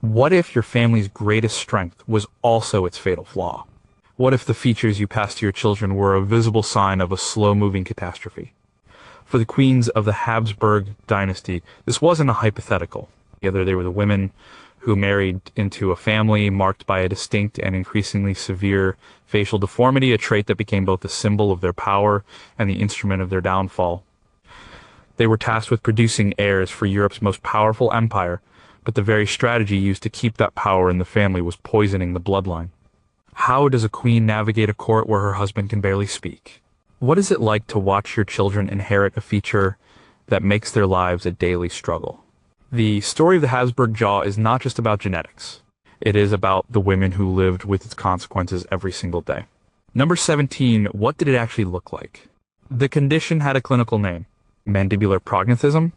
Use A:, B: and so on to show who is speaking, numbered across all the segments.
A: What if your family's greatest strength was also its fatal flaw? What if the features you passed to your children were a visible sign of a slow-moving catastrophe? For the queens of the Habsburg dynasty, this wasn't a hypothetical. Either they were the women who married into a family marked by a distinct and increasingly severe facial deformity, a trait that became both the symbol of their power and the instrument of their downfall. They were tasked with producing heirs for Europe's most powerful empire, but the very strategy used to keep that power in the family was poisoning the bloodline. How does a queen navigate a court where her husband can barely speak? What is it like to watch your children inherit a feature that makes their lives a daily struggle? The story of the Habsburg jaw is not just about genetics. It is about the women who lived with its consequences every single day. Number 17, what did it actually look like? The condition had a clinical name, mandibular prognathism,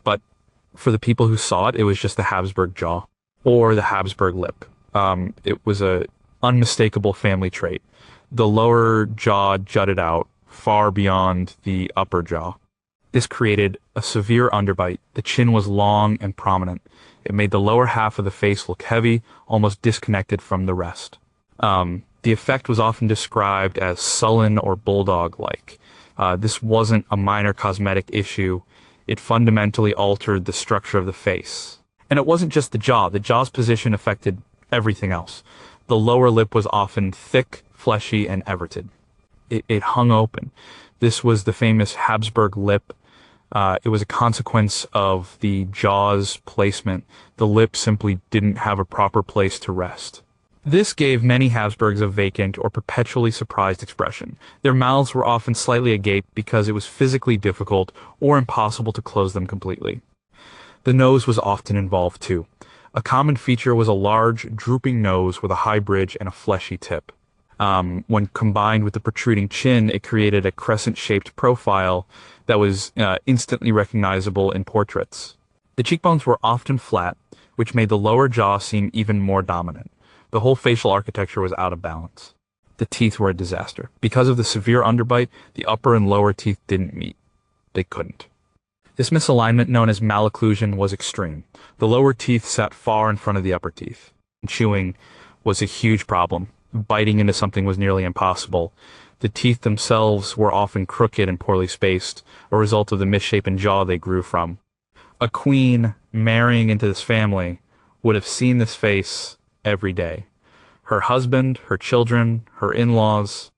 A: but for the people who saw it, it was just the Habsburg jaw or the Habsburg lip. It was a unmistakable family trait. The lower jaw jutted out far beyond the upper jaw. This created a severe underbite. The chin was long and prominent. It made the lower half of the face look heavy, almost disconnected from the rest. The effect was often described as sullen or bulldog-like. This wasn't a minor cosmetic issue. It fundamentally altered the structure of the face. And it wasn't just the jaw. The jaw's position affected everything else. The lower lip was often thick, fleshy, and everted. It hung open. This was the famous Habsburg lip. It was a consequence of the jaw's placement. The lip simply didn't have a proper place to rest. This gave many Habsburgs a vacant or perpetually surprised expression. Their mouths were often slightly agape because it was physically difficult or impossible to close them completely. The nose was often involved too. A common feature was a large, drooping nose with a high bridge and a fleshy tip. When combined with the protruding chin, it created a crescent-shaped profile that was instantly recognizable in portraits. The cheekbones were often flat, which made the lower jaw seem even more dominant. The whole facial architecture was out of balance. The teeth were a disaster. Because of the severe underbite, the upper and lower teeth didn't meet. They couldn't. This misalignment, known as malocclusion, was extreme. The lower teeth sat far in front of the upper teeth. Chewing was a huge problem. Biting into something was nearly impossible. The teeth themselves were often crooked and poorly spaced, a result of the misshapen jaw they grew from. A queen marrying into this family would have seen this face every day. Her husband, her children, her in-laws.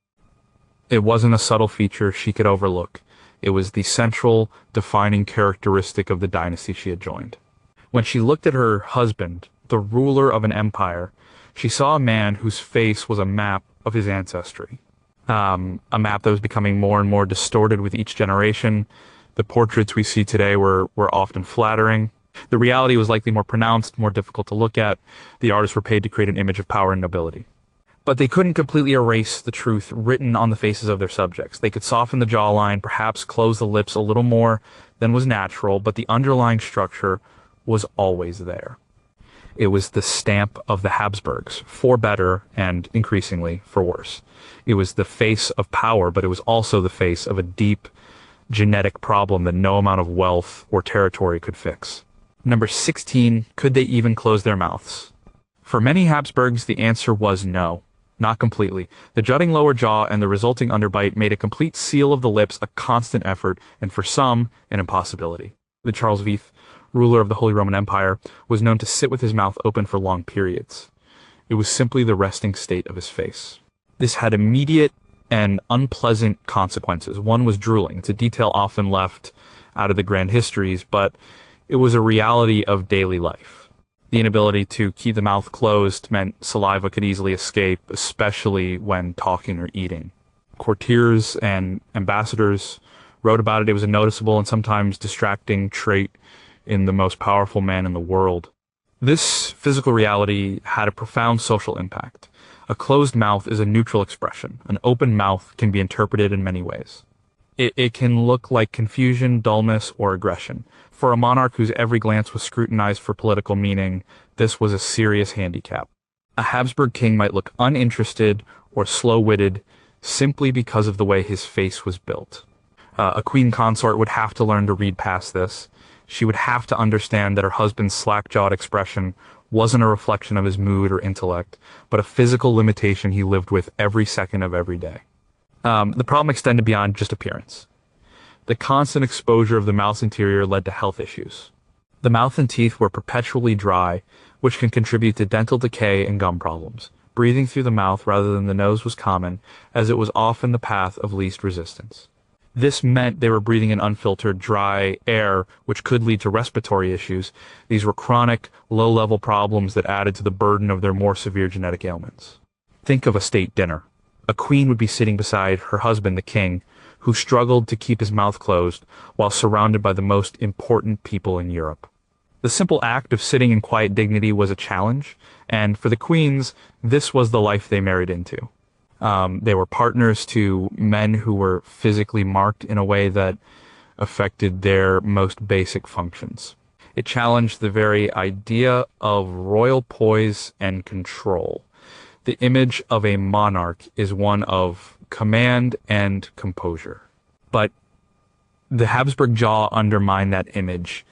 A: It wasn't a subtle feature she could overlook. It was the central, defining characteristic of the dynasty she had joined. When she looked at her husband, the ruler of an empire, she saw a man whose face was a map of his ancestry. A map that was becoming more and more distorted with each generation. The portraits we see today were often flattering. The reality was likely more pronounced, more difficult to look at. The artists were paid to create an image of power and nobility. But they couldn't completely erase the truth written on the faces of their subjects. They could soften the jawline, perhaps close the lips a little more than was natural, but the underlying structure was always there. It was the stamp of the Habsburgs, for better and increasingly for worse. It was the face of power, but it was also the face of a deep genetic problem that no amount of wealth or territory could fix. Number 16, could they even close their mouths? For many Habsburgs, the answer was no. Not completely. The jutting lower jaw and the resulting underbite made a complete seal of the lips a constant effort, and for some, an impossibility. The Charles V, ruler of the Holy Roman Empire, was known to sit with his mouth open for long periods. It was simply the resting state of his face. This had immediate and unpleasant consequences. One was drooling. It's a detail often left out of the grand histories, but it was a reality of daily life. The inability to keep the mouth closed meant saliva could easily escape, especially when talking or eating. Courtiers and ambassadors wrote about it. It was a noticeable and sometimes distracting trait in the most powerful man in the world. This physical reality had a profound social impact. A closed mouth is a neutral expression. An open mouth can be interpreted in many ways. It can look like confusion, dullness, or aggression. For a monarch whose every glance was scrutinized for political meaning, this was a serious handicap. A Habsburg king might look uninterested or slow-witted simply because of the way his face was built. A queen consort would have to learn to read past this. She would have to understand that her husband's slack-jawed expression wasn't a reflection of his mood or intellect, but a physical limitation he lived with every second of every day. The problem extended beyond just appearance. The constant exposure of the mouth's interior led to health issues. The mouth and teeth were perpetually dry, which can contribute to dental decay and gum problems. Breathing through the mouth rather than the nose was common, as it was often the path of least resistance. This meant they were breathing in unfiltered, dry air, which could lead to respiratory issues. These were chronic, low-level problems that added to the burden of their more severe genetic ailments. Think of a state dinner. A queen would be sitting beside her husband, the king, who struggled to keep his mouth closed while surrounded by the most important people in Europe. The simple act of sitting in quiet dignity was a challenge, and for the queens, this was the life they married into. They were partners to men who were physically marked in a way that affected their most basic functions. It challenged the very idea of royal poise and control. The image of a monarch is one of command and composure. But the Habsburg jaw undermined that image.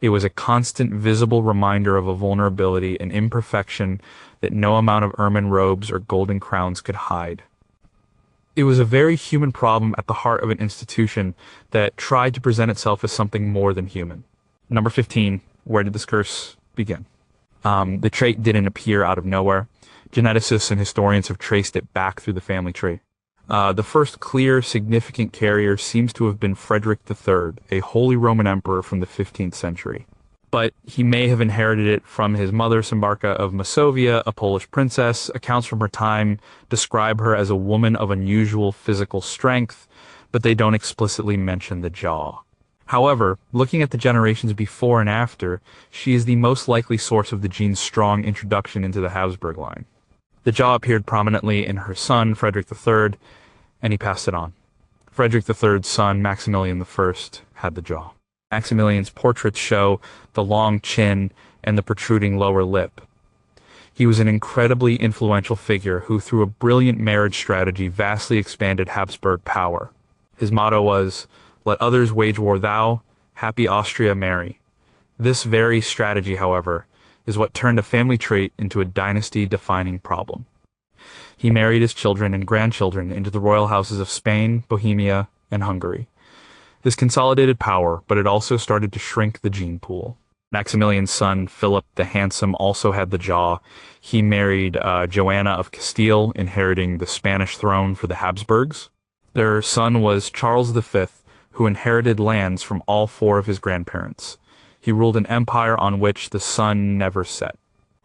A: It was a constant visible reminder of a vulnerability, an imperfection that no amount of ermine robes or golden crowns could hide. It was a very human problem at the heart of an institution that tried to present itself as something more than human. Number 15, where did this curse begin? The trait didn't appear out of nowhere. Geneticists and historians have traced it back through the family tree. The first clear, significant carrier seems to have been Frederick III, a Holy Roman Emperor from the 15th century. But he may have inherited it from his mother, Szymbarka of Masovia, a Polish princess. Accounts from her time describe her as a woman of unusual physical strength, but they don't explicitly mention the jaw. However, looking at the generations before and after, she is the most likely source of the gene's strong introduction into the Habsburg line. The jaw appeared prominently in her son, Frederick III, and he passed it on. Frederick III's son, Maximilian I, had the jaw. Maximilian's portraits show the long chin and the protruding lower lip. He was an incredibly influential figure who, through a brilliant marriage strategy, vastly expanded Habsburg power. His motto was, "Let others wage war thou, happy Austria marry." This very strategy, however, is what turned a family trait into a dynasty-defining problem. He married his children and grandchildren into the royal houses of Spain, Bohemia, and Hungary. This consolidated power, but it also started to shrink the gene pool. Maximilian's son, Philip the Handsome, also had the jaw. He married Joanna of Castile, inheriting the Spanish throne for the Habsburgs. Their son was Charles V, who inherited lands from all four of his grandparents. He ruled an empire on which the sun never set.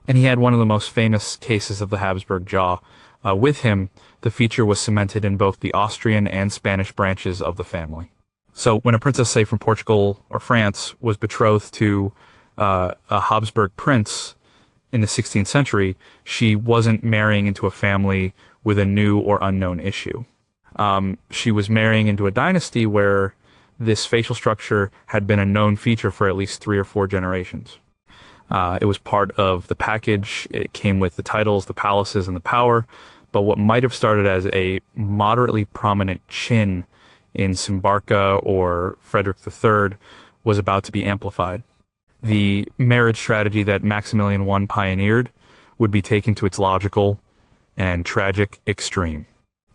A: And he had one of the most famous cases of the Habsburg jaw. With him, the feature was cemented in both the Austrian and Spanish branches of the family. So when a princess, say from Portugal or France, was betrothed to a Habsburg prince in the 16th century, she wasn't marrying into a family with a new or unknown issue. She was marrying into a dynasty where this facial structure had been a known feature for at least 3 or 4 generations. It was part of the package. It came with the titles, the palaces, and the power. But what might have started as a moderately prominent chin in Szymbarka or Frederick III was about to be amplified. The marriage strategy that Maximilian I pioneered would be taken to its logical and tragic extreme.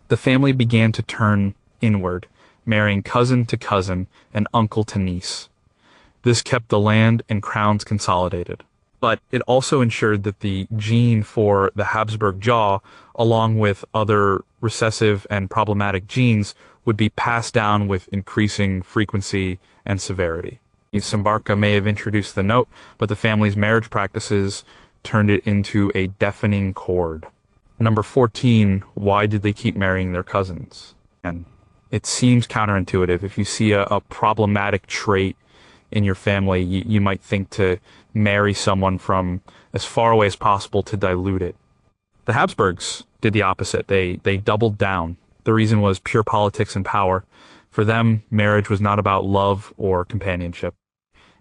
A: The family began to turn inward, marrying cousin to cousin and uncle to niece. This kept the land and crowns consolidated. But it also ensured that the gene for the Habsburg jaw, along with other recessive and problematic genes, would be passed down with increasing frequency and severity. Szymbarka may have introduced the note, but the family's marriage practices turned it into a deafening chord. Number 14, why did they keep marrying their cousins? And it seems counterintuitive. If you see a problematic trait in your family, you might think to marry someone from as far away as possible to dilute it. The Habsburgs did the opposite. They doubled down. The reason was pure politics and power. For them, marriage was not about love or companionship.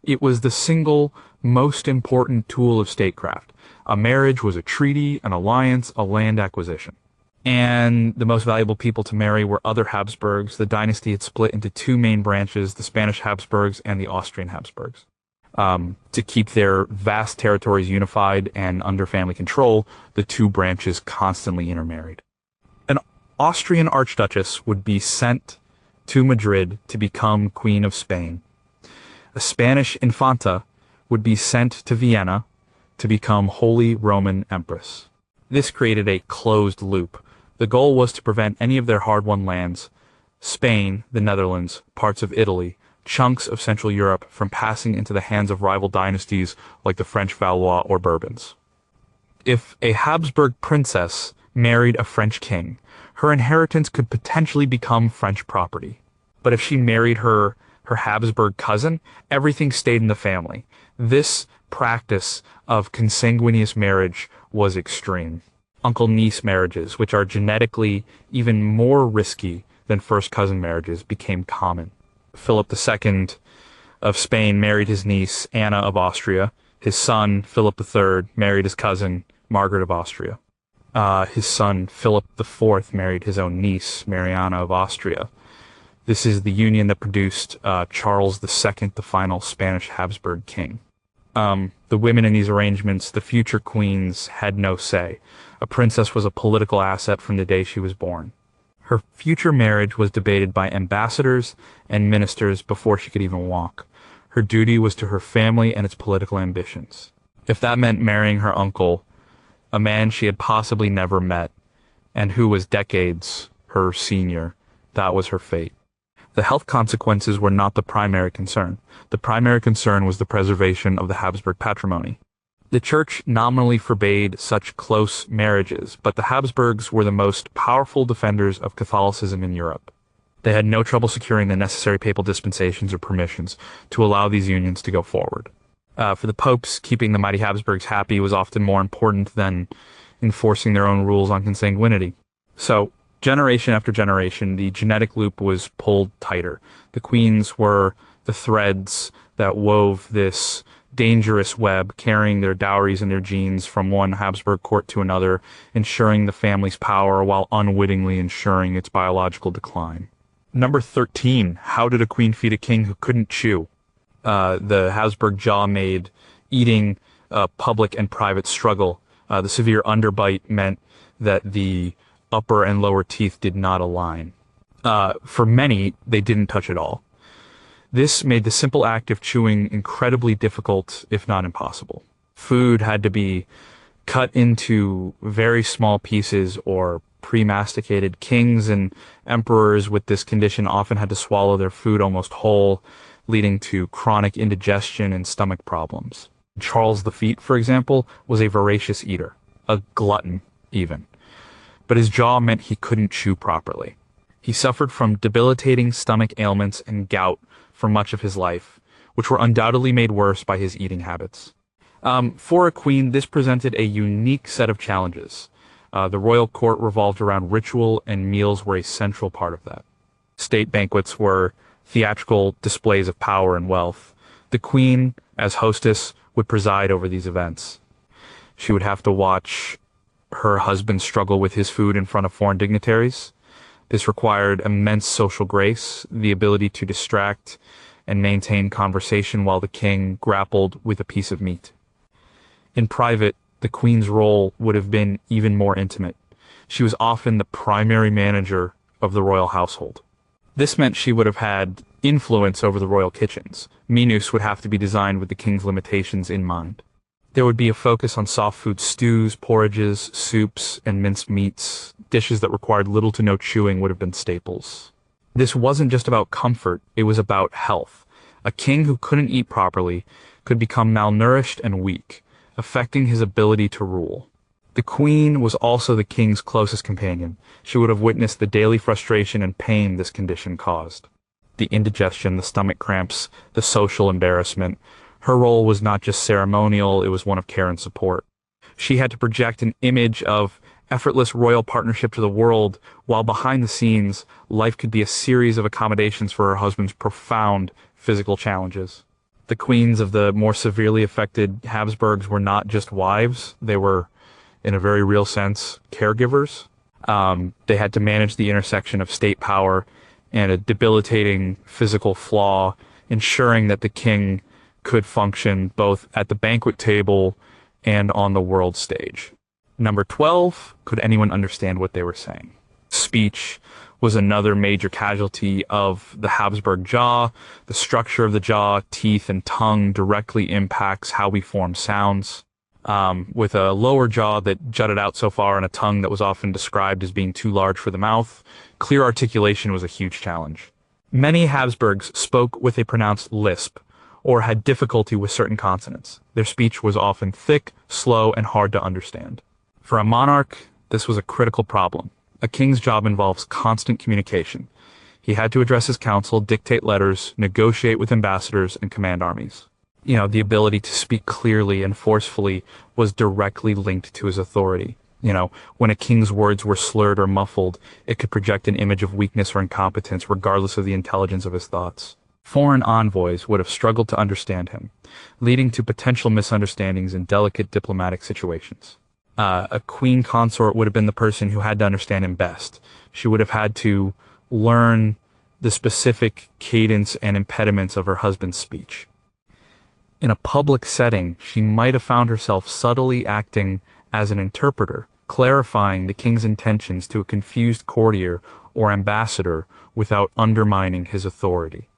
A: It was the single most important tool of statecraft. A marriage was a treaty, an alliance, a land acquisition. And the most valuable people to marry were other Habsburgs. The dynasty had split into 2 main branches, the Spanish Habsburgs and the Austrian Habsburgs. To keep their vast territories unified and under family control, the two branches constantly intermarried. An Austrian archduchess would be sent to Madrid to become Queen of Spain. A Spanish infanta would be sent to Vienna to become Holy Roman Empress. This created a closed loop. The goal was to prevent any of their hard-won lands, Spain, the Netherlands, parts of Italy, chunks of Central Europe, from passing into the hands of rival dynasties like the French Valois or Bourbons. If a Habsburg princess married a French king, her inheritance could potentially become French property. But if she married her Habsburg cousin, everything stayed in the family. This practice of consanguineous marriage was extreme. Uncle-niece marriages, which are genetically even more risky than first cousin marriages, became common. Philip II of Spain married his niece, Anna of Austria. His son, Philip III, married his cousin, Margaret of Austria. His son, Philip IV, married his own niece, Mariana of Austria. This is the union that produced Charles II, the final Spanish Habsburg king. The women in these arrangements, the future queens, had no say. A princess was a political asset from the day she was born. Her future marriage was debated by ambassadors and ministers before she could even walk. Her duty was to her family and its political ambitions. If that meant marrying her uncle, a man she had possibly never met, and who was decades her senior, that was her fate. The health consequences were not the primary concern. The primary concern was the preservation of the Habsburg patrimony. The church nominally forbade such close marriages, but the Habsburgs were the most powerful defenders of Catholicism in Europe. They had no trouble securing the necessary papal dispensations or permissions to allow these unions to go forward. For the popes, keeping the mighty Habsburgs happy was often more important than enforcing their own rules on consanguinity. So, generation after generation, the genetic loop was pulled tighter. The queens were the threads that wove this dangerous web, carrying their dowries and their genes from one Habsburg court to another, ensuring the family's power while unwittingly ensuring its biological decline. Number 13, how did a queen feed a king who couldn't chew? The Habsburg jaw made eating a public and private struggle. The severe underbite meant that the upper and lower teeth did not align. For many, they didn't touch at all. This made the simple act of chewing incredibly difficult, if not impossible. Food had to be cut into very small pieces or pre-masticated. Kings and emperors with this condition often had to swallow their food almost whole, leading to chronic indigestion and stomach problems. Charles V, for example, was a voracious eater, a glutton even. But his jaw meant he couldn't chew properly. He suffered from debilitating stomach ailments and gout for much of his life, which were undoubtedly made worse by his eating habits. For a queen, this presented a unique set of challenges. The royal court revolved around ritual, and meals were a central part of that. State banquets were theatrical displays of power and wealth. The queen, as hostess, would preside over these events. She would have to watch her husband struggle with his food in front of foreign dignitaries. This required immense social grace, the ability to distract and maintain conversation while the king grappled with a piece of meat. In private, the queen's role would have been even more intimate. She was often the primary manager of the royal household. This meant she would have had influence over the royal kitchens. Menus would have to be designed with the king's limitations in mind. There would be a focus on soft food stews, porridges, soups, and minced meats. Dishes that required little to no chewing would have been staples. This wasn't just about comfort, it was about health. A king who couldn't eat properly could become malnourished and weak, affecting his ability to rule. The queen was also the king's closest companion. She would have witnessed the daily frustration and pain this condition caused. The indigestion, the stomach cramps, the social embarrassment. Her role was not just ceremonial, it was one of care and support. She had to project an image of effortless royal partnership to the world, while behind the scenes, life could be a series of accommodations for her husband's profound physical challenges. The queens of the more severely affected Habsburgs were not just wives, they were, in a very real sense, caregivers. They had to manage the intersection of state power and a debilitating physical flaw, ensuring that the king could function both at the banquet table and on the world stage. Number 12, could anyone understand what they were saying? Speech was another major casualty of the Habsburg jaw. The structure of the jaw, teeth, and tongue directly impacts how we form sounds. With a lower jaw that jutted out so far and a tongue that was often described as being too large for the mouth, clear articulation was a huge challenge. Many Habsburgs spoke with a pronounced lisp, or had difficulty with certain consonants. Their speech was often thick, slow, and hard to understand. For a monarch, this was a critical problem. A king's job involves constant communication. He had to address his council, dictate letters, negotiate with ambassadors, and command armies. The ability to speak clearly and forcefully was directly linked to his authority. When a king's words were slurred or muffled, it could project an image of weakness or incompetence regardless of the intelligence of his thoughts. Foreign envoys would have struggled to understand him, leading to potential misunderstandings in delicate diplomatic situations. A queen consort would have been the person who had to understand him best. She would have had to learn the specific cadence and impediments of her husband's speech. In a public setting, she might have found herself subtly acting as an interpreter, clarifying the king's intentions to a confused courtier or ambassador without undermining his authority.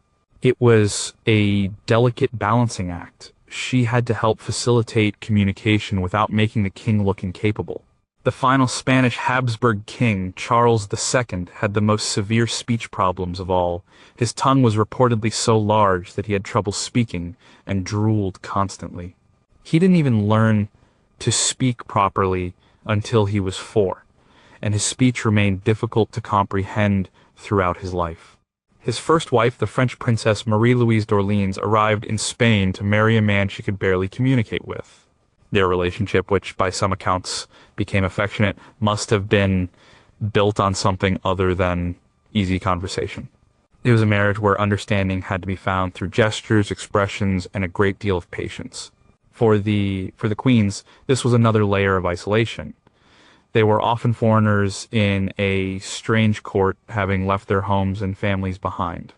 A: It was a delicate balancing act. She had to help facilitate communication without making the king look incapable. The final Spanish Habsburg king, Charles II, had the most severe speech problems of all. His tongue was reportedly so large that he had trouble speaking and drooled constantly. He didn't even learn to speak properly until he was 4, and his speech remained difficult to comprehend throughout his life. His first wife, the French princess Marie-Louise d'Orléans, arrived in Spain to marry a man she could barely communicate with. Their relationship, which by some accounts became affectionate, must have been built on something other than easy conversation. It was a marriage where understanding had to be found through gestures, expressions, and a great deal of patience. For the queens, this was another layer of isolation. They were often foreigners in a strange court, having left their homes and families behind.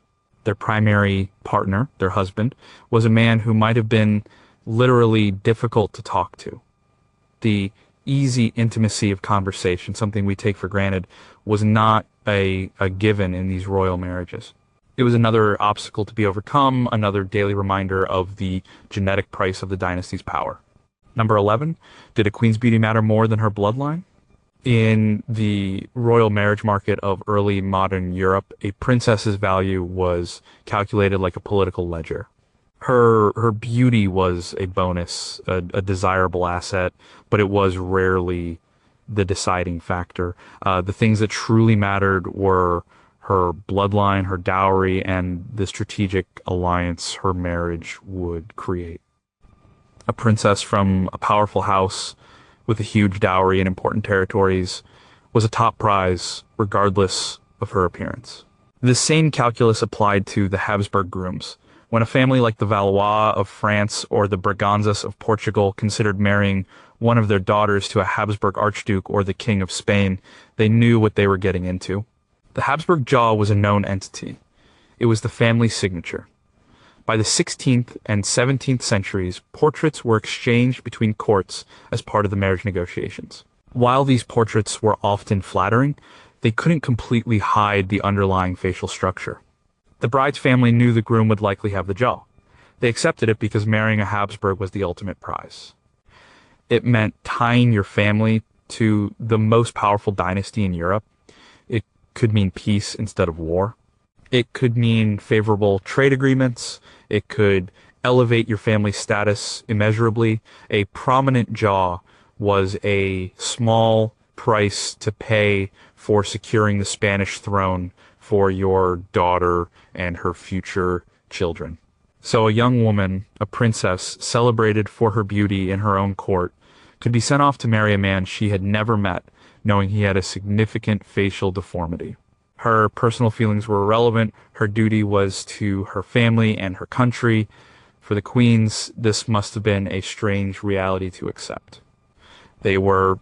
A: Their primary partner, their husband, was a man who might have been literally difficult to talk to. The easy intimacy of conversation, something we take for granted, was not a given in these royal marriages. It was another obstacle to be overcome, another daily reminder of the genetic price of the dynasty's power. Number 11, did a queen's beauty matter more than her bloodline? In the royal marriage market of early modern Europe, a princess's value was calculated like a political ledger. Her beauty was a bonus, a desirable asset, but it was rarely the deciding factor. The things that truly mattered were her bloodline, her dowry, and the strategic alliance her marriage would create. A princess from a powerful house with a huge dowry and important territories was a top prize regardless of her appearance. The same calculus applied to the Habsburg grooms. When a family like the Valois of France or the Braganzas of Portugal considered marrying one of their daughters to a Habsburg archduke or the King of Spain, they knew what they were getting into. The Habsburg jaw was a known entity. It was the family signature. By the 16th and 17th centuries, portraits were exchanged between courts as part of the marriage negotiations. While these portraits were often flattering, they couldn't completely hide the underlying facial structure. The bride's family knew the groom would likely have the jaw. They accepted it because marrying a Habsburg was the ultimate prize. It meant tying your family to the most powerful dynasty in Europe. It could mean peace instead of war. It could mean favorable trade agreements. It could elevate your family's status immeasurably. A prominent jaw was a small price to pay for securing the Spanish throne for your daughter and her future children. So a young woman, a princess, celebrated for her beauty in her own court, could be sent off to marry a man she had never met, knowing he had a significant facial deformity. Her personal feelings were irrelevant. Her duty was to her family and her country. For the queens, this must have been a strange reality to accept. They were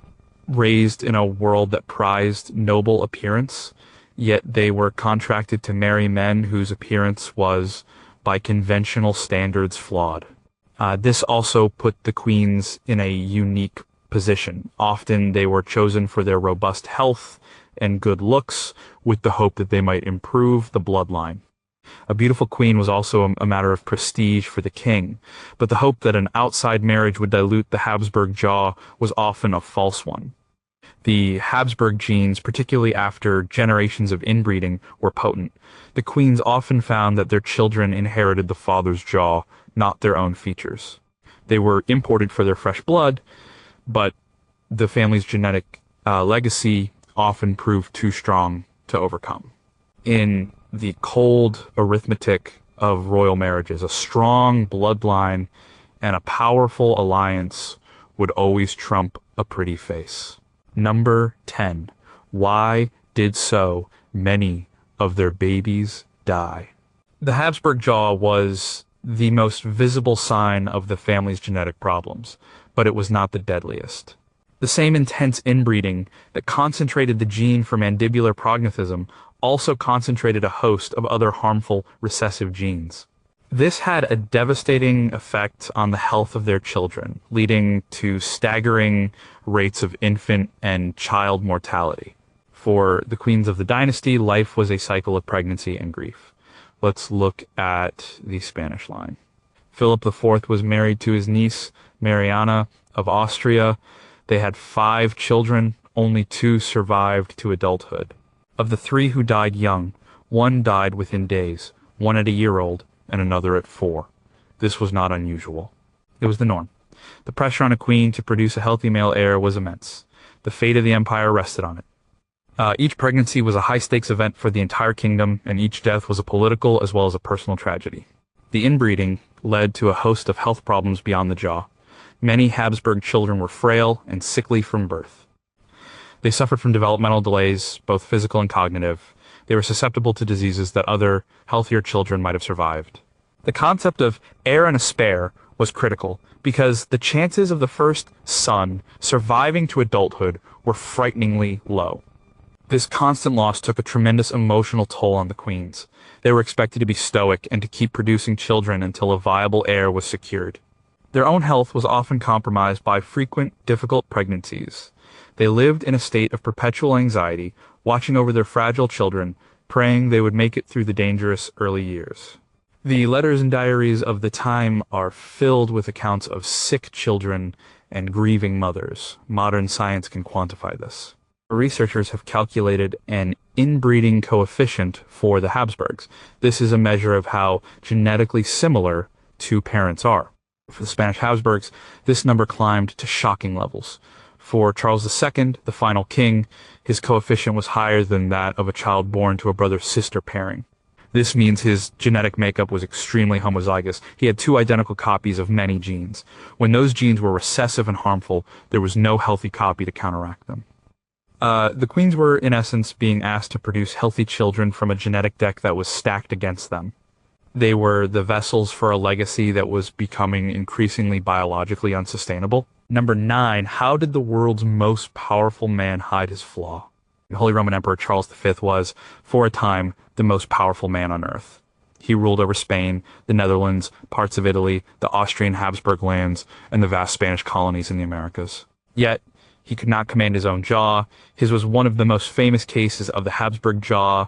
A: raised in a world that prized noble appearance, yet they were contracted to marry men whose appearance was, by conventional standards, flawed. This also put the queens in a unique position. Often they were chosen for their robust health and good looks, with the hope that they might improve the bloodline. A beautiful queen was also a matter of prestige for the king, but the hope that an outside marriage would dilute the Habsburg jaw was often a false one. The Habsburg genes, particularly after generations of inbreeding, were potent. The queens often found that their children inherited the father's jaw, not their own features. They were imported for their fresh blood, but the family's genetic legacy often proved too strong to overcome. In the cold arithmetic of royal marriages, a strong bloodline and a powerful alliance would always trump a pretty face. Number 10. Why did so many of their babies die? The Habsburg jaw was the most visible sign of the family's genetic problems, but it was not the deadliest. The same intense inbreeding that concentrated the gene for mandibular prognathism also concentrated a host of other harmful recessive genes. This had a devastating effect on the health of their children, leading to staggering rates of infant and child mortality. For the queens of the dynasty, life was a cycle of pregnancy and grief. Let's look at the Spanish line. Philip IV was married to his niece, Mariana of Austria. They had 5 children, only 2 survived to adulthood. Of the 3 who died young, 1 died within days, 1 at a year old, and another at 4. This was not unusual. It was the norm. The pressure on a queen to produce a healthy male heir was immense. The fate of the empire rested on it. Each pregnancy was a high-stakes event for the entire kingdom, and each death was a political as well as a personal tragedy. The inbreeding led to a host of health problems beyond the jaw. Many Habsburg children were frail and sickly from birth. They suffered from developmental delays, both physical and cognitive. They were susceptible to diseases that other, healthier children might have survived. The concept of heir and a spare was critical, because the chances of the first son surviving to adulthood were frighteningly low. This constant loss took a tremendous emotional toll on the queens. They were expected to be stoic and to keep producing children until a viable heir was secured. Their own health was often compromised by frequent, difficult pregnancies. They lived in a state of perpetual anxiety, watching over their fragile children, praying they would make it through the dangerous early years. The letters and diaries of the time are filled with accounts of sick children and grieving mothers. Modern science can quantify this. Researchers have calculated an inbreeding coefficient for the Habsburgs. This is a measure of how genetically similar 2 parents are. For the Spanish Habsburgs, this number climbed to shocking levels. For Charles II, the final king, his coefficient was higher than that of a child born to a brother-sister pairing. This means his genetic makeup was extremely homozygous. He had 2 identical copies of many genes. When those genes were recessive and harmful, there was no healthy copy to counteract them. The queens were, in essence, being asked to produce healthy children from a genetic deck that was stacked against them. They were the vessels for a legacy that was becoming increasingly biologically unsustainable. Number 9, how did the world's most powerful man hide his flaw? The Holy Roman Emperor Charles V was, for a time, the most powerful man on earth. He ruled over Spain, the Netherlands, parts of Italy, the Austrian Habsburg lands, and the vast Spanish colonies in the Americas. Yet, he could not command his own jaw. His was one of the most famous cases of the Habsburg jaw.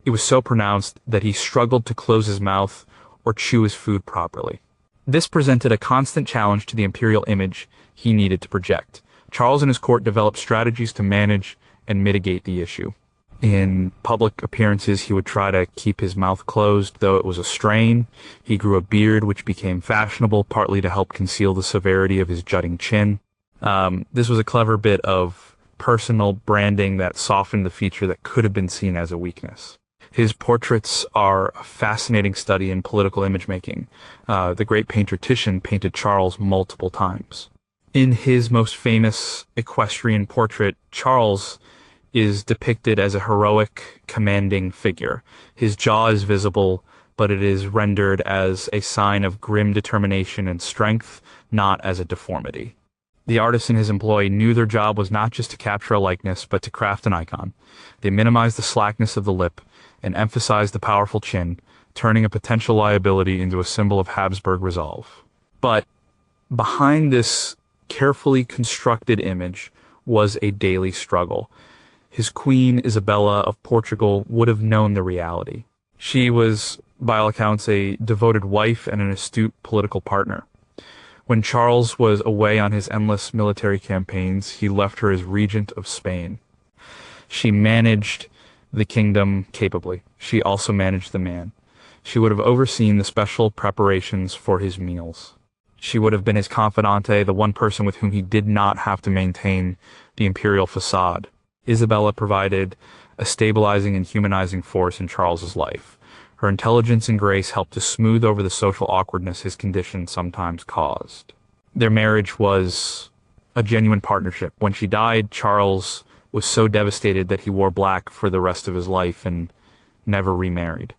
A: It was so pronounced that he struggled to close his mouth or chew his food properly. This presented a constant challenge to the imperial image he needed to project. Charles and his court developed strategies to manage and mitigate the issue. In public appearances, he would try to keep his mouth closed, though it was a strain. He grew a beard, which became fashionable, partly to help conceal the severity of his jutting chin. This was a clever bit of personal branding that softened the feature that could have been seen as a weakness. His portraits are a fascinating study in political image making. The great painter Titian painted Charles multiple times. In his most famous equestrian portrait, Charles is depicted as a heroic, commanding figure. His jaw is visible, but it is rendered as a sign of grim determination and strength, not as a deformity. The artists in his employ knew their job was not just to capture a likeness, but to craft an icon. They minimized the slackness of the lip and emphasized the powerful chin, turning a potential liability into a symbol of Habsburg resolve. But behind this carefully constructed image was a daily struggle. His queen, Isabella of Portugal, would have known the reality. She was, by all accounts, a devoted wife and an astute political partner. When Charles was away on his endless military campaigns, he left her as regent of Spain. She managed the kingdom capably. She also managed the man. She would have overseen the special preparations for his meals. She would have been his confidante, the one person with whom he did not have to maintain the imperial facade. Isabella provided a stabilizing and humanizing force in Charles's life. Her intelligence and grace helped to smooth over the social awkwardness his condition sometimes caused. Their marriage was a genuine partnership. When she died, Charles was so devastated that he wore black for the rest of his life and never remarried.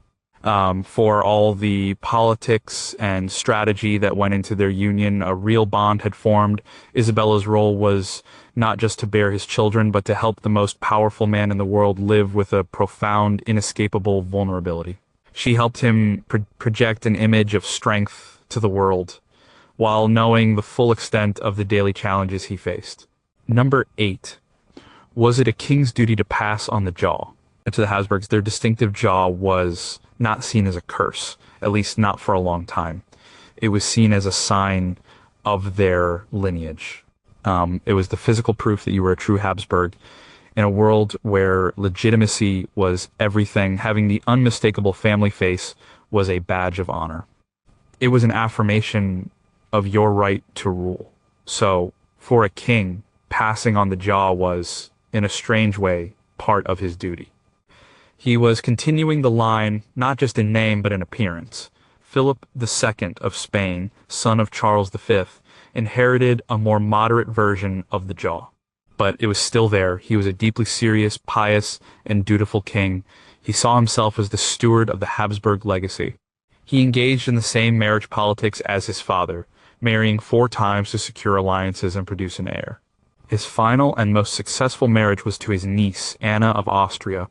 A: For all the politics and strategy that went into their union, a real bond had formed. Isabella's role was not just to bear his children, but to help the most powerful man in the world live with a profound, inescapable vulnerability. She helped him project an image of strength to the world, while knowing the full extent of the daily challenges he faced. Number 8. Was it a king's duty to pass on the jaw? To the Habsburgs, their distinctive jaw was not seen as a curse, at least not for a long time. It was seen as a sign of their lineage. It was the physical proof that you were a true Habsburg. In a world where legitimacy was everything, having the unmistakable family face was a badge of honor. It was an affirmation of your right to rule. So, for a king, passing on the jaw was, in a strange way, part of his duty. He was continuing the line, not just in name, but in appearance. Philip II of Spain, son of Charles V, inherited a more moderate version of the jaw. But it was still there. He was a deeply serious, pious, and dutiful king. He saw himself as the steward of the Habsburg legacy. He engaged in the same marriage politics as his father, marrying 4 times to secure alliances and produce an heir. His final and most successful marriage was to his niece, Anna of Austria.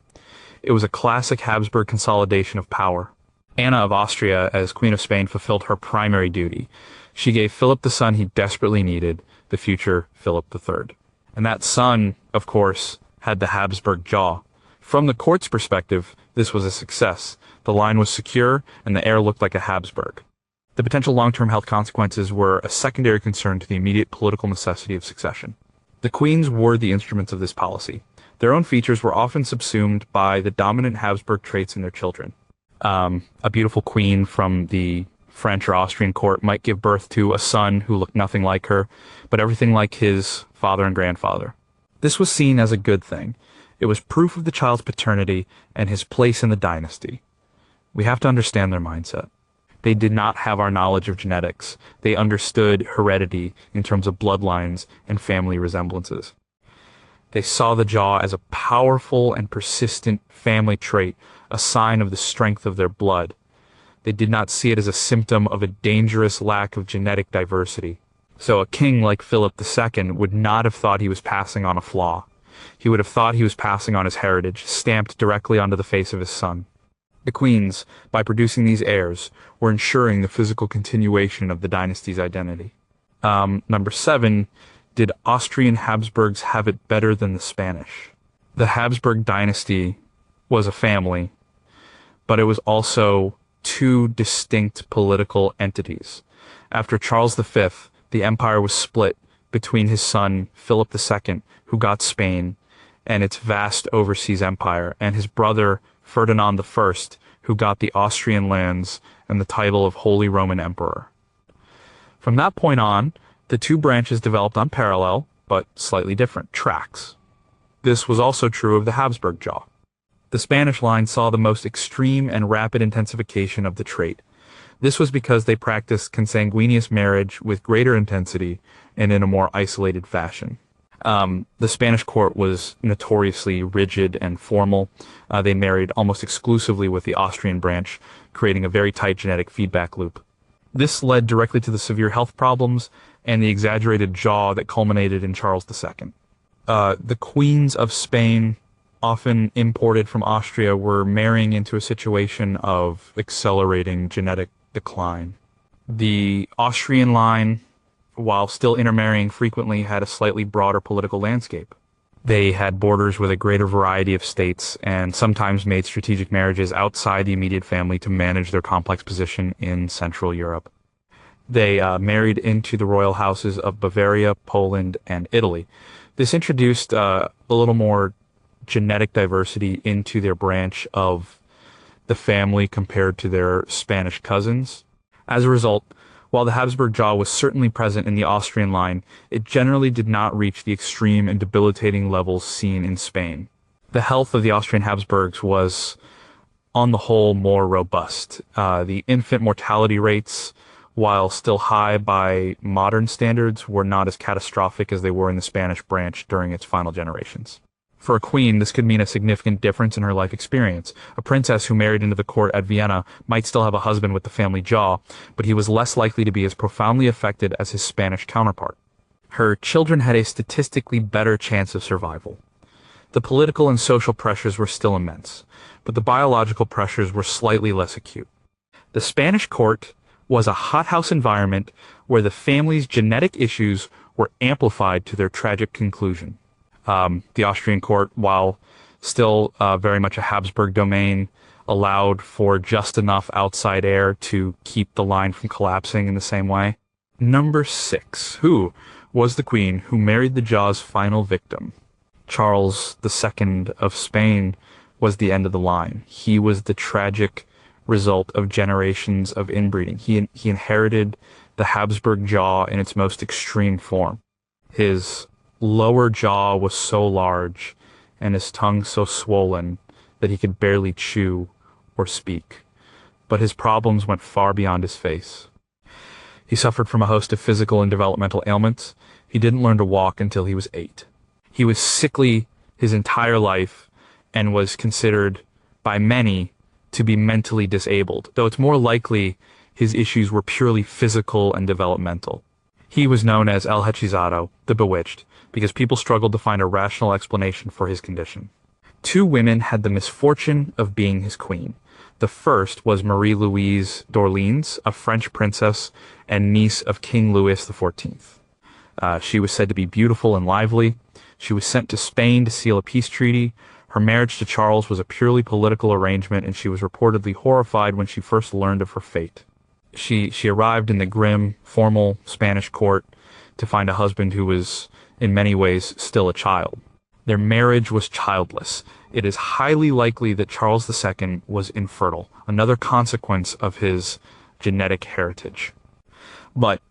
A: It was a classic Habsburg consolidation of power. Anna of Austria, as Queen of Spain, fulfilled her primary duty. She gave Philip the son he desperately needed, the future Philip III. And that son, of course, had the Habsburg jaw. From the court's perspective, this was a success. The line was secure, and the heir looked like a Habsburg. The potential long-term health consequences were a secondary concern to the immediate political necessity of succession. The queens were the instruments of this policy. Their own features were often subsumed by the dominant Habsburg traits in their children. A beautiful queen from the French or Austrian court might give birth to a son who looked nothing like her, but everything like his father and grandfather. This was seen as a good thing. It was proof of the child's paternity and his place in the dynasty. We have to understand their mindset. They did not have our knowledge of genetics. They understood heredity in terms of bloodlines and family resemblances. They saw the jaw as a powerful and persistent family trait, a sign of the strength of their blood. They did not see it as a symptom of a dangerous lack of genetic diversity. So a king like Philip II would not have thought he was passing on a flaw. He would have thought he was passing on his heritage, stamped directly onto the face of his son. The queens, by producing these heirs, were ensuring the physical continuation of the dynasty's identity. Number 7, did Austrian Habsburgs have it better than the Spanish? The Habsburg dynasty was a family, but it was also 2 distinct political entities. After Charles V, the empire was split between his son, Philip II, who got Spain and its vast overseas empire, and his brother, Ferdinand I, who got the Austrian lands and the title of Holy Roman Emperor. From that point on, the 2 branches developed on parallel, but slightly different, tracks. This was also true of the Habsburg jaw. The Spanish line saw the most extreme and rapid intensification of the trait. This was because they practiced consanguineous marriage with greater intensity and in a more isolated fashion. The Spanish court was notoriously rigid and formal. They married almost exclusively with the Austrian branch, creating a very tight genetic feedback loop. This led directly to the severe health problems and the exaggerated jaw that culminated in Charles II. The queens of Spain, often imported from Austria, were marrying into a situation of accelerating genetic decline. The Austrian line, while still intermarrying frequently, had a slightly broader political landscape. They had borders with a greater variety of states and sometimes made strategic marriages outside the immediate family to manage their complex position in Central Europe. They married into the royal houses of Bavaria, Poland, and Italy. This introduced a little more genetic diversity into their branch of the family compared to their Spanish cousins. As a result, while the Habsburg jaw was certainly present in the Austrian line, it generally did not reach the extreme and debilitating levels seen in Spain. The health of the Austrian Habsburgs was, on the whole, more robust. The infant mortality rates, while still high by modern standards, were not as catastrophic as they were in the Spanish branch during its final generations. For a queen, this could mean a significant difference in her life experience. A princess who married into the court at Vienna might still have a husband with the family jaw, but he was less likely to be as profoundly affected as his Spanish counterpart. Her children had a statistically better chance of survival. The political and social pressures were still immense, but the biological pressures were slightly less acute. The Spanish court was a hothouse environment where the family's genetic issues were amplified to their tragic conclusion. The Austrian court, while still very much a Habsburg domain, allowed for just enough outside air to keep the line from collapsing in the same way. Number 6. Who was the queen who married the jaw's final victim? Charles II of Spain was the end of the line. He was the tragic result of generations of inbreeding. He inherited the Habsburg jaw in its most extreme form. His lower jaw was so large and his tongue so swollen that he could barely chew or speak. But his problems went far beyond his face. He suffered from a host of physical and developmental ailments. He didn't learn to walk until he was 8. He was sickly his entire life and was considered by many to be mentally disabled, though it's more likely his issues were purely physical and developmental. He was known as El Hechizado, the Bewitched, because people struggled to find a rational explanation for his condition. 2 women had the misfortune of being his queen. The first was Marie-Louise d'Orleans, a French princess and niece of King Louis XIV. She was said to be beautiful and lively. She was sent to Spain to seal a peace treaty. Her marriage to Charles was a purely political arrangement, and she was reportedly horrified when she first learned of her fate. She arrived in the grim, formal Spanish court to find a husband who was, in many ways, still a child. Their marriage was childless. It is highly likely that Charles II was infertile, another consequence of his genetic heritage. But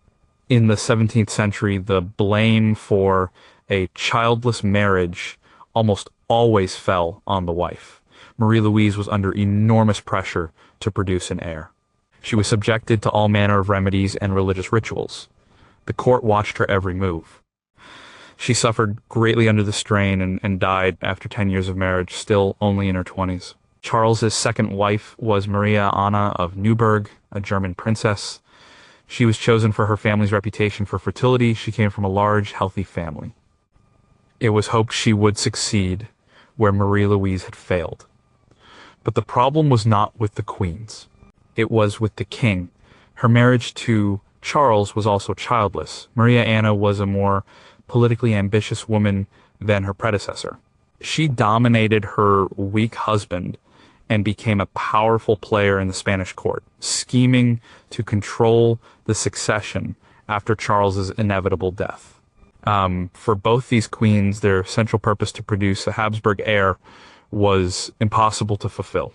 A: in the 17th century, the blame for a childless marriage almost always fell on the wife. Marie-Louise was under enormous pressure to produce an heir. She was subjected to all manner of remedies and religious rituals. The court watched her every move. She suffered greatly under the strain and died after 10 years of marriage, still only in her 20s. Charles's second wife was Maria Anna of Neuburg, a German princess. She was chosen for her family's reputation for fertility. She came from a large, healthy family. It was hoped she would succeed where Marie-Louise had failed. But the problem was not with the queens. It was with the king. Her marriage to Charles was also childless. Maria Anna was a more politically ambitious woman than her predecessor. She dominated her weak husband and became a powerful player in the Spanish court, scheming to control the succession after Charles's inevitable death. For both these queens, their central purpose to produce a Habsburg heir was impossible to fulfill.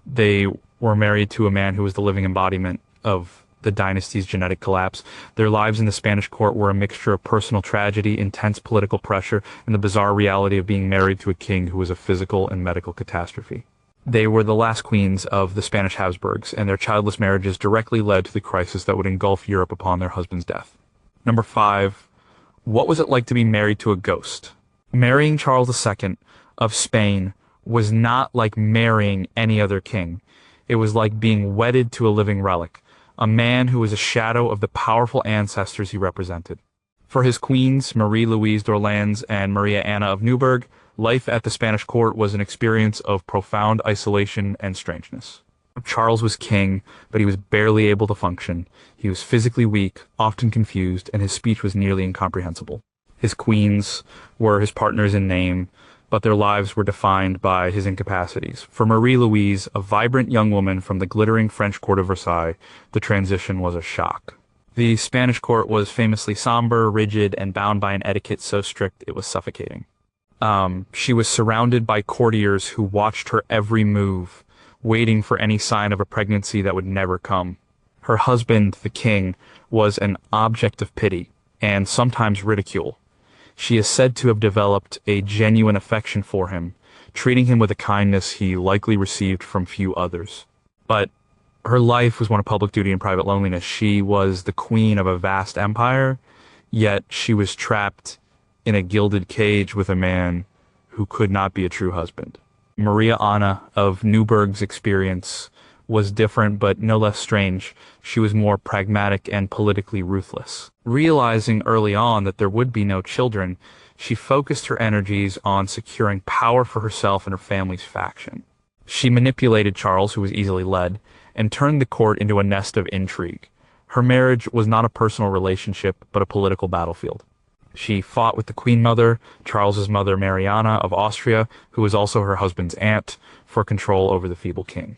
A: They were married to a man who was the living embodiment of the dynasty's genetic collapse. Their lives in the Spanish court were a mixture of personal tragedy, intense political pressure, and the bizarre reality of being married to a king who was a physical and medical catastrophe. They were the last queens of the Spanish Habsburgs, and their childless marriages directly led to the crisis that would engulf Europe upon their husband's death. Number 5. What was it like to be married to a ghost? Marrying Charles II of Spain was not like marrying any other king. It was like being wedded to a living relic, a man who was a shadow of the powerful ancestors he represented. For his queens, Marie-Louise d'Orleans and Maria Anna of Neuburg, life at the Spanish court was an experience of profound isolation and strangeness. Charles was king, but he was barely able to function. He was physically weak, often confused, and his speech was nearly incomprehensible. His queens were his partners in name, but their lives were defined by his incapacities. For Marie-Louise, a vibrant young woman from the glittering French court of Versailles, the transition was a shock. The Spanish court was famously somber, rigid, and bound by an etiquette so strict it was suffocating. She was surrounded by courtiers who watched her every move, waiting for any sign of a pregnancy that would never come. Her husband, the king, was an object of pity and sometimes ridicule. She is said to have developed a genuine affection for him, treating him with a kindness he likely received from few others. But her life was one of public duty and private loneliness. She was the queen of a vast empire, yet she was trapped in a gilded cage with a man who could not be a true husband. Maria Anna of Neuburg's experience was different but no less strange. She was more pragmatic and politically ruthless. Realizing early on that there would be no children, she focused her energies on securing power for herself and her family's faction. She manipulated Charles, who was easily led, and turned the court into a nest of intrigue. Her marriage was not a personal relationship, but a political battlefield. She fought with the Queen Mother, Charles's mother Mariana of Austria, who was also her husband's aunt, for control over the feeble king.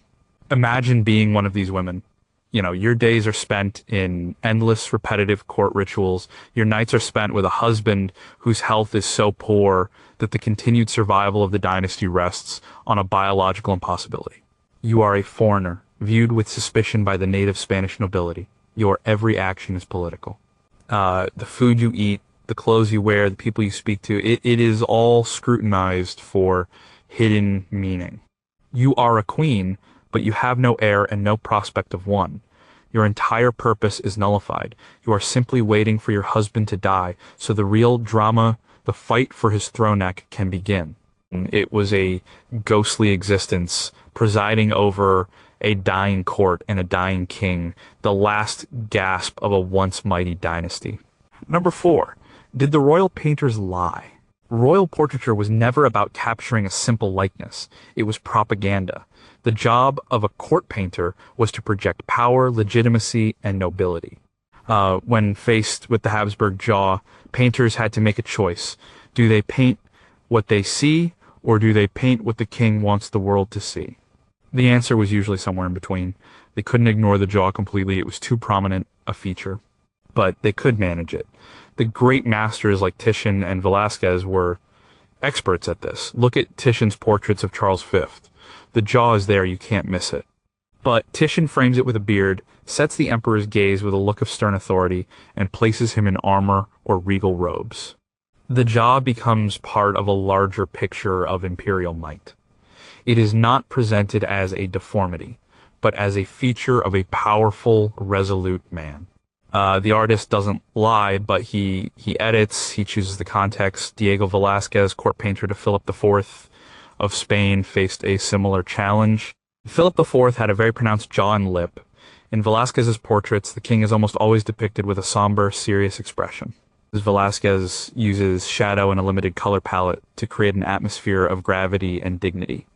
A: Imagine being one of these women. You know, your days are spent in endless repetitive court rituals. Your nights are spent with a husband whose health is so poor that the continued survival of the dynasty rests on a biological impossibility. You are a foreigner, viewed with suspicion by the native Spanish nobility. Your every action is political. The food you eat, the clothes you wear, the people you speak to, it is all scrutinized for hidden meaning. You are a queen, but you have no heir and no prospect of one. Your entire purpose is nullified. You are simply waiting for your husband to die, so the real drama, the fight for his throne neck, can begin. It was a ghostly existence, presiding over a dying court and a dying king, the last gasp of a once mighty dynasty. Number 4. Did the royal painters lie? Royal portraiture was never about capturing a simple likeness. It was propaganda. The job of a court painter was to project power, legitimacy, and nobility. When faced with the Habsburg jaw, painters had to make a choice. Do they paint what they see, or do they paint what the king wants the world to see? The answer was usually somewhere in between. They couldn't ignore the jaw completely. It was too prominent a feature. But they could manage it. The great masters like Titian and Velázquez were experts at this. Look at Titian's portraits of Charles V. The jaw is there, you can't miss it. But Titian frames it with a beard, sets the emperor's gaze with a look of stern authority, and places him in armor or regal robes. The jaw becomes part of a larger picture of imperial might. It is not presented as a deformity, but as a feature of a powerful, resolute man. The artist doesn't lie, but he edits, he chooses the context. Diego Velázquez, court painter to Philip IV of Spain, faced a similar challenge. Philip IV had a very pronounced jaw and lip. In Velázquez's portraits, the king is almost always depicted with a somber, serious expression. Velázquez uses shadow and a limited color palette to create an atmosphere of gravity and dignity.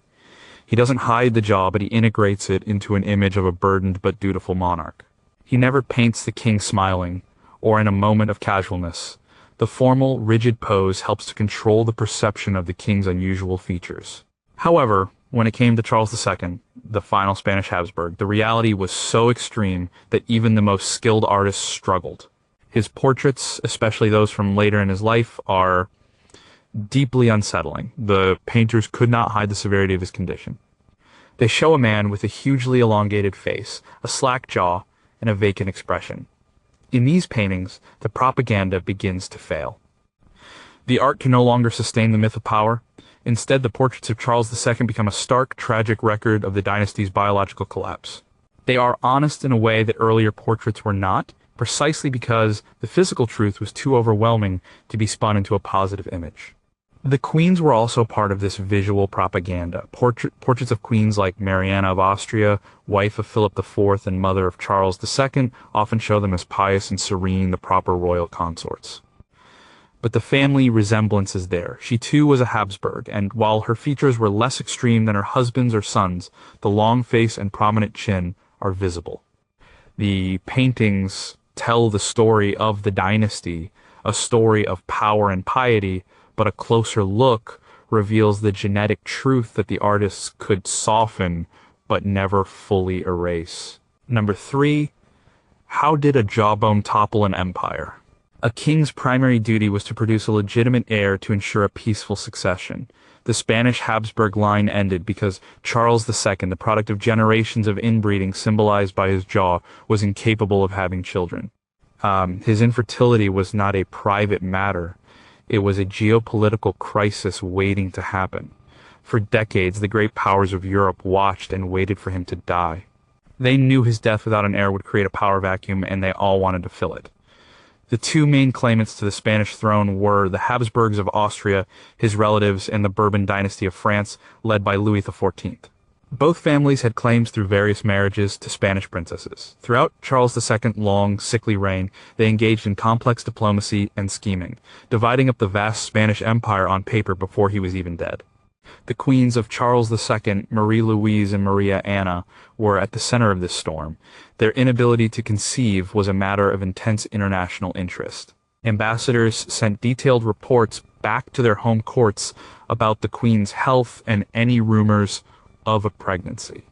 A: He doesn't hide the jaw, but he integrates it into an image of a burdened but dutiful monarch. He never paints the king smiling, or in a moment of casualness. The formal, rigid pose helps to control the perception of the king's unusual features. However, when it came to Charles II, the final Spanish Habsburg, the reality was so extreme that even the most skilled artists struggled. His portraits, especially those from later in his life, are deeply unsettling. The painters could not hide the severity of his condition. They show a man with a hugely elongated face, a slack jaw, and a vacant expression. In these paintings, the propaganda begins to fail. The art can no longer sustain the myth of power. Instead, the portraits of Charles II become a stark, tragic record of the dynasty's biological collapse. They are honest in a way that earlier portraits were not, precisely because the physical truth was too overwhelming to be spun into a positive image. The queens were also part of this visual propaganda. Portraits of queens like Mariana of Austria, wife of Philip IV and mother of Charles II, often show them as pious and serene, the proper royal consorts. But the family resemblance is there. She too was a Habsburg, and while her features were less extreme than her husband's or son's, the long face and prominent chin are visible. The paintings tell the story of the dynasty, a story of power and piety, but a closer look reveals the genetic truth that the artists could soften but never fully erase. Number 3, how did a jawbone topple an empire? A king's primary duty was to produce a legitimate heir to ensure a peaceful succession. The Spanish Habsburg line ended because Charles II, the product of generations of inbreeding symbolized by his jaw, was incapable of having children. His infertility was not a private matter. It was a geopolitical crisis waiting to happen. For decades, the great powers of Europe watched and waited for him to die. They knew his death without an heir would create a power vacuum, and they all wanted to fill it. The two main claimants to the Spanish throne were the Habsburgs of Austria, his relatives, and the Bourbon dynasty of France, led by Louis XIV. Both families had claims through various marriages to Spanish princesses. Throughout Charles II's long, sickly reign, they engaged in complex diplomacy and scheming, dividing up the vast Spanish empire on paper before he was even dead. The queens of Charles II, Marie Louise and Maria Anna, were at the center of this storm. Their inability to conceive was a matter of intense international interest. Ambassadors sent detailed reports back to their home courts about the queen's health and any rumors of a pregnancy.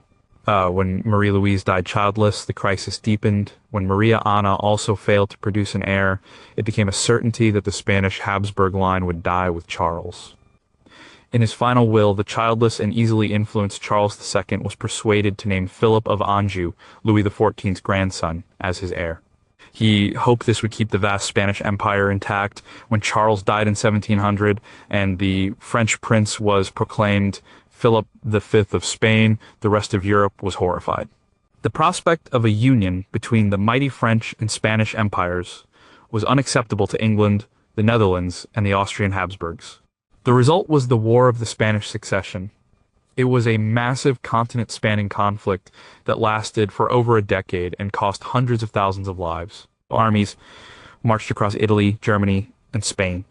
A: When Marie Louise died childless, the crisis deepened. When Maria Anna also failed to produce an heir, it became a certainty that the Spanish Habsburg line would die with Charles. In his final will, the childless and easily influenced Charles II was persuaded to name Philip of Anjou, Louis XIV's grandson, as his heir. He hoped this would keep the vast Spanish Empire intact. When Charles died in 1700 and the French prince was proclaimed Philip V of Spain, the rest of Europe was horrified. The prospect of a union between the mighty French and Spanish empires was unacceptable to England, the Netherlands, and the Austrian Habsburgs. The result was the War of the Spanish Succession. It was a massive continent-spanning conflict that lasted for over a decade and cost hundreds of thousands of lives. Armies marched across Italy, Germany, and Spain.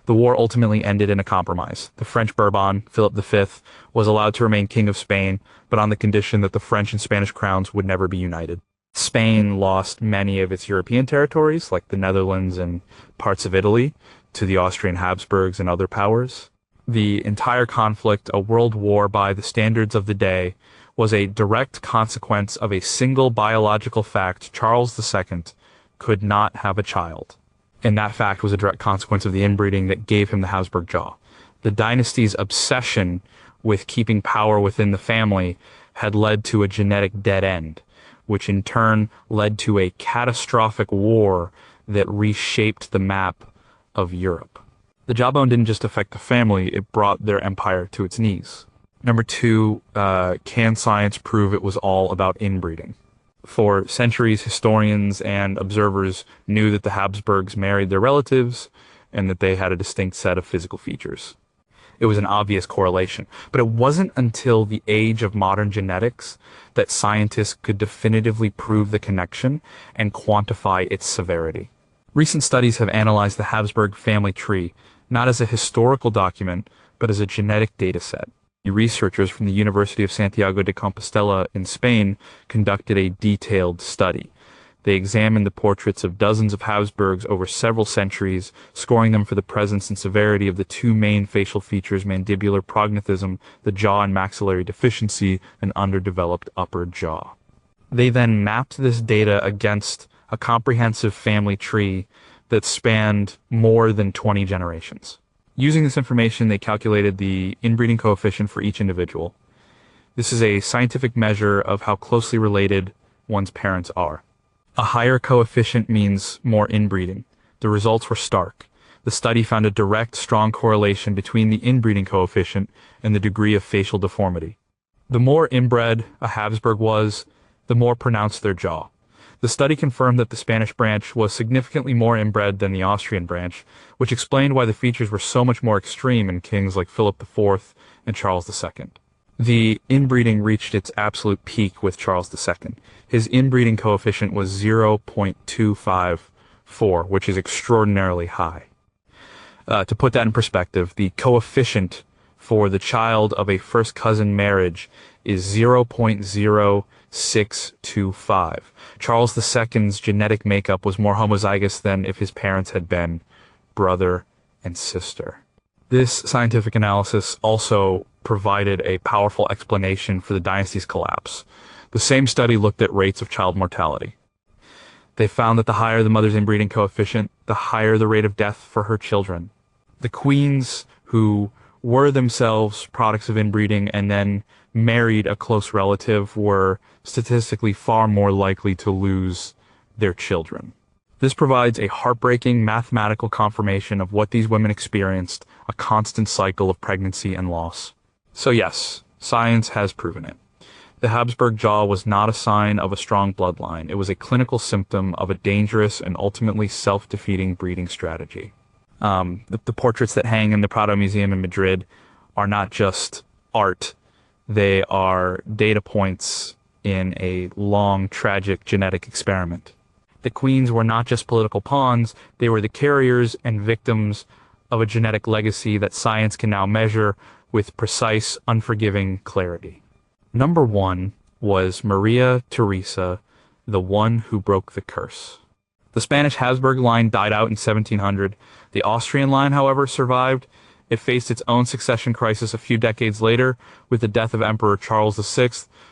A: The war ultimately ended in a compromise. The French Bourbon, Philip V, was allowed to remain king of Spain, but on the condition that the French and Spanish crowns would never be united. Spain lost many of its European territories, like the Netherlands and parts of Italy, to the Austrian Habsburgs and other powers. The entire conflict, a world war by the standards of the day, was a direct consequence of a single biological fact: Charles II could not have a child. And that fact was a direct consequence of the inbreeding that gave him the Habsburg jaw. The dynasty's obsession with keeping power within the family had led to a genetic dead end, which in turn led to a catastrophic war that reshaped the map of Europe. The jawbone didn't just affect the family, it brought their empire to its knees. Number 2, can science prove it was all about inbreeding? For centuries, historians and observers knew that the Habsburgs married their relatives and that they had a distinct set of physical features. It was an obvious correlation, but it wasn't until the age of modern genetics that scientists could definitively prove the connection and quantify its severity. Recent studies have analyzed the Habsburg family tree, not as a historical document, but as a genetic data set. Researchers from the University of Santiago de Compostela in Spain conducted a detailed study. They examined the portraits of dozens of Habsburgs over several centuries, scoring them for the presence and severity of the two main facial features: mandibular prognathism, the jaw and maxillary deficiency, and underdeveloped upper jaw. They then mapped this data against a comprehensive family tree that spanned more than 20 generations. Using this information, they calculated the inbreeding coefficient for each individual. This is a scientific measure of how closely related one's parents are. A higher coefficient means more inbreeding. The results were stark. The study found a direct, strong correlation between the inbreeding coefficient and the degree of facial deformity. The more inbred a Habsburg was, the more pronounced their jaw. The study confirmed that the Spanish branch was significantly more inbred than the Austrian branch, which explained why the features were so much more extreme in kings like Philip IV and Charles II. The inbreeding reached its absolute peak with Charles II. His inbreeding coefficient was 0.254, which is extraordinarily high. To put that in perspective, the coefficient for the child of a first cousin marriage is 0.0625. Charles II's genetic makeup was more homozygous than if his parents had been brother and sister. This scientific analysis also provided a powerful explanation for the dynasty's collapse. The same study looked at rates of child mortality. They found that the higher the mother's inbreeding coefficient, the higher the rate of death for her children. The queens who were themselves products of inbreeding and then married a close relative were statistically far more likely to lose their children. This provides a heartbreaking mathematical confirmation of what these women experienced, a constant cycle of pregnancy and loss. So yes, science has proven it. The Habsburg jaw was not a sign of a strong bloodline. It was a clinical symptom of a dangerous and ultimately self-defeating breeding strategy. The portraits that hang in the Prado Museum in Madrid are not just art. They are data points in a long, tragic genetic experiment. The queens were not just political pawns, they were the carriers and victims of a genetic legacy that science can now measure with precise, unforgiving clarity. Number 1 was Maria Theresa, the one who broke the curse. The Spanish Habsburg line died out in 1700. The Austrian line, however, survived. It faced its own succession crisis a few decades later with the death of Emperor Charles VI,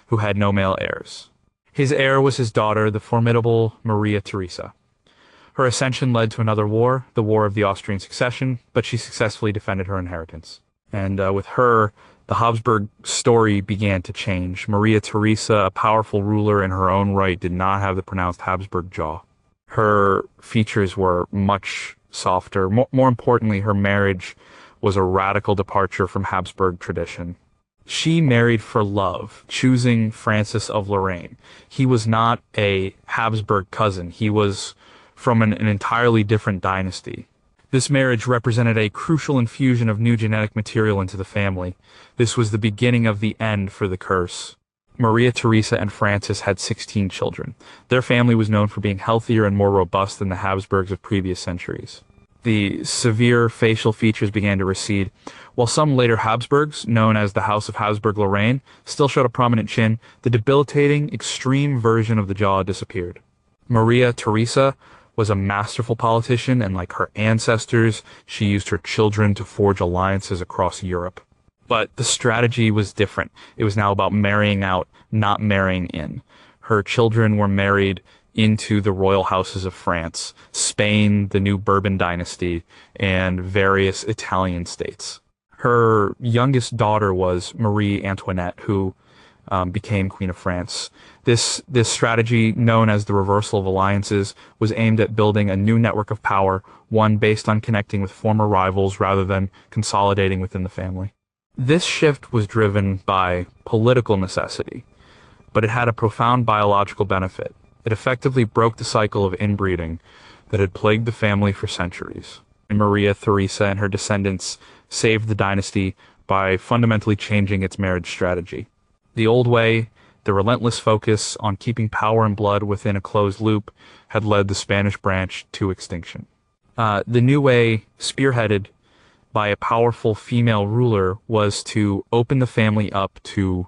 A: who had no male heirs. His heir was his daughter, the formidable Maria Theresa. Her ascension led to another war, the War of the Austrian Succession, but she successfully defended her inheritance. And with her, the Habsburg story began to change. Maria Theresa, a powerful ruler in her own right, did not have the pronounced Habsburg jaw. Her features were much softer. More importantly, her marriage was a radical departure from Habsburg tradition. She married for love, choosing Francis of Lorraine. He was not a Habsburg cousin. He was from an entirely different dynasty. This marriage represented a crucial infusion of new genetic material into the family. This was the beginning of the end for the curse. Maria Theresa and Francis had 16 children. Their family was known for being healthier and more robust than the Habsburgs of previous centuries. The severe facial features began to recede. While some later Habsburgs, known as the House of Habsburg-Lorraine, still showed a prominent chin, the debilitating, extreme version of the jaw disappeared. Maria Theresa was a masterful politician, and like her ancestors, she used her children to forge alliances across Europe. But the strategy was different. It was now about marrying out, not marrying in. Her children were married into the royal houses of France, Spain, the new Bourbon dynasty, and various Italian states. Her youngest daughter was Marie Antoinette, who became Queen of France. This strategy, known as the reversal of alliances, was aimed at building a new network of power, one based on connecting with former rivals rather than consolidating within the family. This shift was driven by political necessity, but it had a profound biological benefit. It effectively broke the cycle of inbreeding that had plagued the family for centuries. And Maria Theresa and her descendants saved the dynasty by fundamentally changing its marriage strategy. The old way, the relentless focus on keeping power and blood within a closed loop, had led the Spanish branch to extinction. The new way, spearheaded by a powerful female ruler, was to open the family up to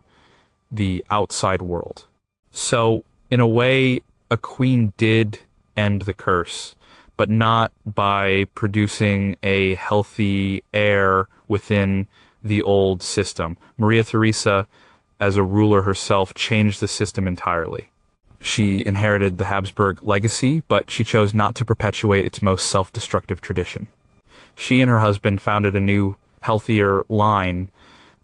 A: the outside world. So, in a way, a queen did end the curse, but not by producing a healthy heir within the old system. Maria Theresa, as a ruler herself, changed the system entirely. She inherited the Habsburg legacy, but she chose not to perpetuate its most self-destructive tradition. She and her husband founded a new, healthier line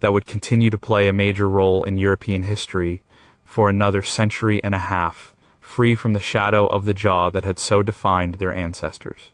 A: that would continue to play a major role in European history for another century and a half, free from the shadow of the jaw that had so defined their ancestors.